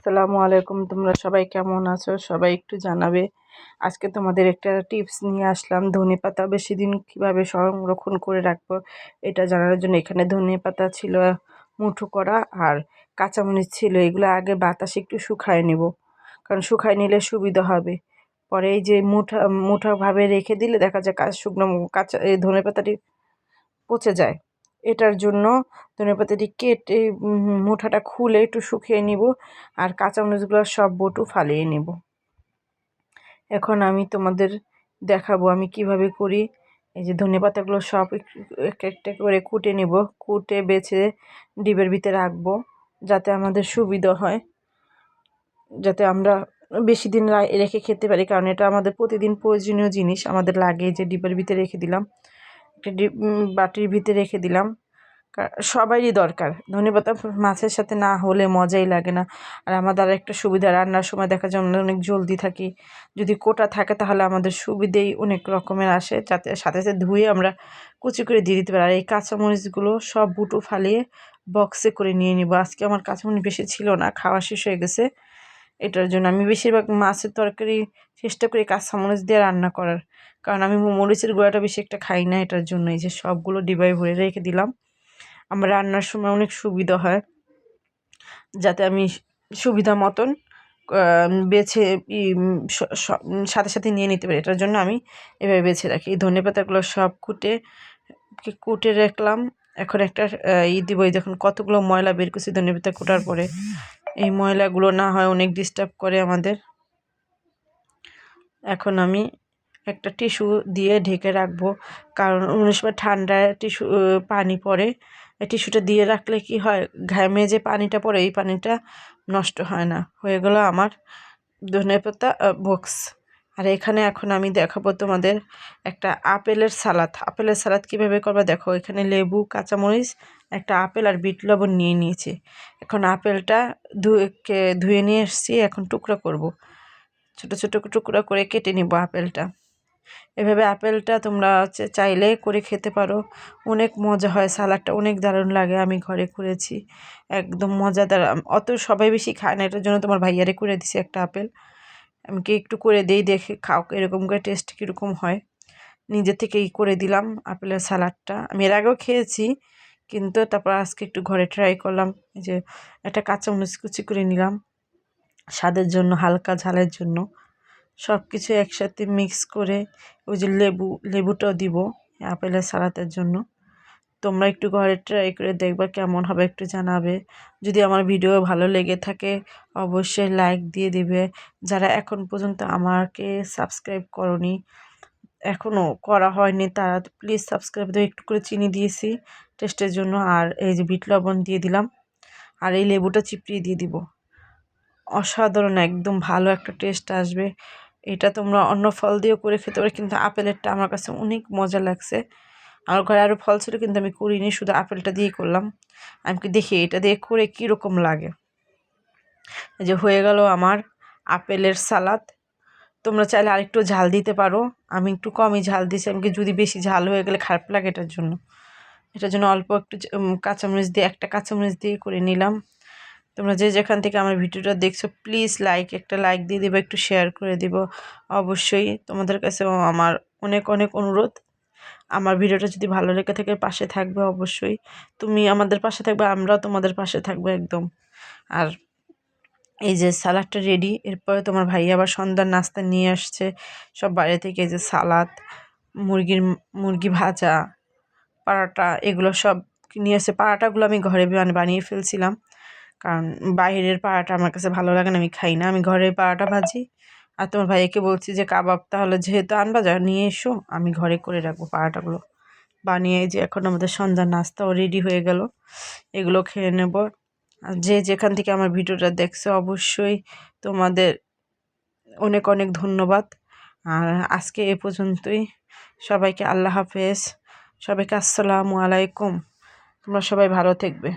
আসসালামু আলাইকুম। তোমরা সবাই কেমন আছো? সবাই একটু জানাবে। আজকে তোমাদের একটা টিপস নিয়ে আসলাম, ধনেপাতা বেশি দিন কিভাবে সংরক্ষণ করে রাখবো এটা জানার জন্য। এখানে ধনেপাতা ছিল মুঠো করা, আর কাঁচামরিচ ছিল। এগুলো আগে বাতাসে একটু শুকায় নেব, কারণ শুকায় নিলে সুবিধা হবে। পরে এই যে মুঠাভাবে রেখে দিলে দেখা যায় শুকনো কাঁচা এই ধনেপাতাটি পচে যায়। এটার জন্য ধনেপাতাটি কেটে মুঠাটা খুলে একটু শুকিয়ে নিব, আর কাঁচামরিচগুলো সব বটু ফালিয়ে নেব। এখন আমি তোমাদের দেখাবো আমি কিভাবে করি। এই যে ধনেপাতাগুলো সব একটা একটা করে কুটে নেব, কুটে বেছে ডিবের ভিতরে রাখবো, যাতে আমাদের সুবিধা হয়, যাতে আমরা বেশি দিন রেখে খেতে পারি, কারণ এটা আমাদের প্রতিদিন প্রয়োজনীয় জিনিস আমাদের লাগে। যে ডিবের ভিতরে রেখে দিলাম, একটা বাটির ভিতরে রেখে দিলাম। সবারই দরকার ধনেপাতা, মাছের সাথে না হলে মজাই লাগে না। আর আমাদের একটা সুবিধা, রান্নার সময় দেখা যায় আমরা অনেক জলদি থাকি, যদি কোটা থাকে তাহলে আমাদের সুবিধেই অনেক রকমের আসে, যাতে সাথে সাথে ধুয়ে আমরা কুচি করে দিয়ে দিতে পারি। আর এই কাঁচামরিচগুলো সব বুটো ফালিয়ে বক্সে করে নিয়ে নিব। আজকে আমার কাঁচামরিচ বেশি ছিল না, খাওয়া শেষ হয়ে গেছে। এটার জন্য আমি বেশিরভাগ মাছের তরকারি চেষ্টা করি কাঁচামরিচ দিয়ে রান্না করার, কারণ আমি মরিচের গুঁড়াটা বেশি একটা খাই না। এটার জন্য এই যে সবগুলো ডিবায় ভরে রেখে দিলাম। আমার রান্নার সময় অনেক সুবিধা হয়, যাতে আমি সুবিধা মতন বেছে সাথে সাথে নিয়ে নিতে পারি। এটার জন্য আমি এভাবে বেছে রাখি। এই ধনেপাতাগুলো সব কুটে রাখলাম। এখন একটা দিব। দেখুন কতগুলো ময়লা বের করছি ধনেপাতা কুটার পরে। এই ময়লাগুলো না হয় অনেক ডিস্টার্ব করে আমাদের। এখন আমি একটা টিস্যু দিয়ে ঢেকে রাখবো, কারণ অনেক সময় ঠান্ডায় পানি পড়ে। এই টিস্যুটা দিয়ে রাখলে কি হয়, ঘামে যে পানিটা পড়ে এই পানিটা নষ্ট হয় না। হয়ে গেল আমার ধনেপাতা বক্স। আর এখানে এখন আমি দেখাবো তোমাদের একটা আপেলের সালাদ কীভাবে করবে। দেখো, এখানে লেবু, কাঁচামরিচ, একটা আপেল আর বিট লবণ নিয়ে নিয়েছি। এখন আপেলটা ধুয়ে নিয়ে এসেছি, এখন টুকরা করব। ছোট ছোট টুকরা করে কেটে নিব আপেলটা। এভাবে আপেলটা তোমরা চাইলে করে খেতে পারো, অনেক মজা হয়। সালাডটা অনেক দারুণ লাগে, আমি ঘরে করেছি, একদম মজাদার। অত সবাই বেশি খায় না, এটার জন্য তোমার ভাইয়ারে করে দিছি একটা আপেল। আমি কি একটু করে দিই, দেখে খাও এরকম করে টেস্ট কীরকম হয়। নিজে থেকেই করে দিলাম আপেলের সালাডটা। আমি এর আগেও খেয়েছি, কিন্তু তারপর আজকে একটু ঘরে ট্রাই করলাম। এই যে একটা কাঁচামরিচ কুচি করে নিলাম স্বাদের জন্য, হালকা ঝালের জন্য। সব কিছু একসাথে মিক্স করে ওই যে লেবুটাও দিব আপেলের সালাদের জন্য। তোমরা একটু ঘরে ট্রাই করে দেখবা কেমন হবে, একটু জানাবে। যদি আমার ভিডিও ভালো লেগে থাকে অবশ্যই লাইক দিয়ে দিবে। যারা এখন পর্যন্ত আমাকে সাবস্ক্রাইব করনি, এখনও করা হয়নি, তারা প্লিজ সাবস্ক্রাইব দিয়ে। একটু করে চিনি দিয়েছি টেস্টের জন্য, আর এই যে বিট লবণ দিয়ে দিলাম, আর এই লেবুটা চিপড়িয়ে দিয়ে দিব। অসাধারণ, একদম ভালো একটা টেস্ট আসবে। এটা তোমরা অন্য ফল দিয়েও করে খেতে পারো, কিন্তু আপেলেরটা আমার কাছে অনেক মজা লাগছে। আমার ঘরে আরও ফল ছিল, কিন্তু আমি করিনি, শুধু আপেলটা দিয়েই করলাম। আমি দেখি এটা দিয়ে করে কীরকম লাগে। এই যে হয়ে গেল আমার আপেলের সালাদ। তোমরা চাইলে আরেকটু ঝাল দিতে পারো, আমি একটু কমই ঝাল দিয়েছি। আমাকে যদি বেশি ঝাল হয়ে গেলে খারাপ লাগে, এটার জন্য অল্প একটু কাঁচামরিচ দিয়ে, একটা কাঁচামরিচ দিয়ে করে নিলাম। তোমরা যে যেখান থেকে আমার ভিডিওটা দেখছো প্লিজ একটা লাইক দিয়ে দিবে, একটু শেয়ার করে দিব। অবশ্যই তোমাদের কাছেও আমার অনেক অনেক অনুরোধ, আমার ভিডিওটা যদি ভালো লেগে থাকে পাশে থাকবে। অবশ্যই তুমি আমাদের পাশে থাকবে, আমরাও তোমাদের পাশে থাকবো একদম। আর এই যে সালাডটা রেডি। এরপরে তোমার ভাই আবার সন্ধ্যার নাস্তা নিয়ে আসছে সব বাইরে থেকে। এই যে সালাদ, মুরগি ভাজা, পারাটা, এগুলো সব নিয়ে আসছে। পারাটাগুলো আমি ঘরে বানিয়ে ফেলছিলাম, কারণ বাইরের পাড়াটা আমার কাছে ভালো লাগে না, আমি খাই না। আমি ঘরের পাড়াটা ভাজি। আর তোমার ভাইকে বলছি যে কাবাব তাহলে যেহেতু আনবা যা নিয়ে এসো, আমি ঘরে করে রাখবো পাড়াটাগুলো বানিয়ে। যে এখন আমাদের সন্ধ্যার নাস্তাও রেডি হয়ে গেল, এগুলো খেয়ে নেব। আর যে যেখান থেকে আমার ভিডিওটা দেখছো অবশ্যই তোমাদের অনেক অনেক ধন্যবাদ। আর আজকে এ পর্যন্তই। সবাইকে আল্লাহ হাফেজ, সবাইকে আসসালামু আলাইকুম। তোমরা সবাই ভালো থাকবে।